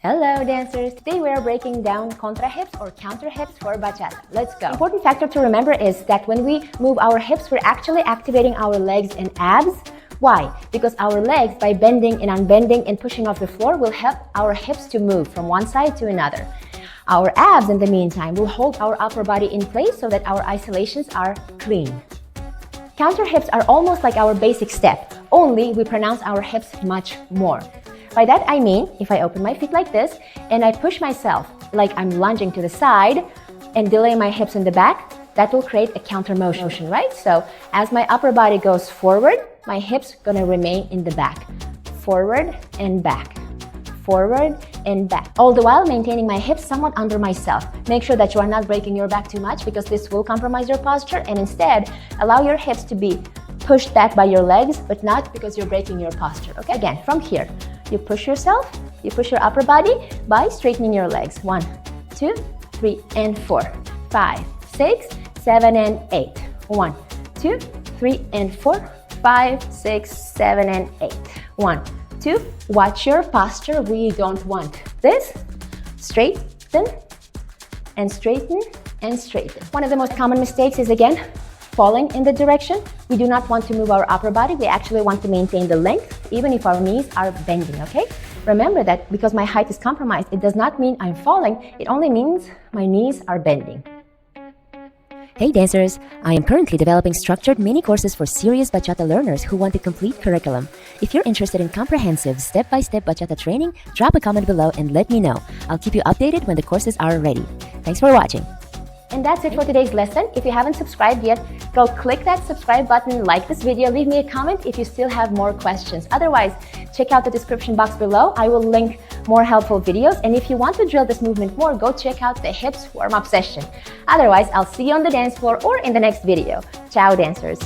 Hello dancers! Today we are breaking down contra hips or counter hips for bachata. Let's go! Important factor to remember is that when we move our hips, we're actually activating our legs and abs. Why? Because our legs, by bending and unbending and pushing off the floor, will help our hips to move from one side to another. Our abs, in the meantime, will hold our upper body in place so that our isolations are clean. Counter hips are almost like our basic step, only we pronounce our hips much more. By that I mean, if I open my feet like this and I push myself like I'm lunging to the side and delay my hips in the back, that will create a counter motion, right? So as my upper body goes forward, my hips gonna remain in the back. Forward and back. Forward and back. All the while maintaining my hips somewhat under myself. Make sure that you are not breaking your back too much because this will compromise your posture, and instead allow your hips to be pushed back by your legs, but not because you're breaking your posture, okay? Again, from here, you push yourself, you push your upper body by straightening your legs. 1, 2, 3, and 4, 5, 6, 7, and 8. 1, 2, 3, and 4, 5, 6, 7, and 8. 1, 2, watch your posture. We don't want this. Straighten and straighten and straighten. One of the most common mistakes is, again, falling in the direction. We do not want to move our upper body. We actually want to maintain the length, even if our knees are bending, okay? Remember that because my height is compromised, it does not mean I'm falling. It only means my knees are bending. Hey dancers! I am currently developing structured mini courses for serious bachata learners who want a complete curriculum. If you're interested in comprehensive, step-by-step bachata training, drop a comment below and let me know. I'll keep you updated when the courses are ready. Thanks for watching. And that's it for today's lesson. If you haven't subscribed yet, go click that subscribe button, like this video, leave me a comment if you still have more questions. Otherwise, check out the description box below. I will link more helpful videos. And if you want to drill this movement more, go check out the hips warm-up session. Otherwise, I'll see you on the dance floor or in the next video. Ciao, dancers.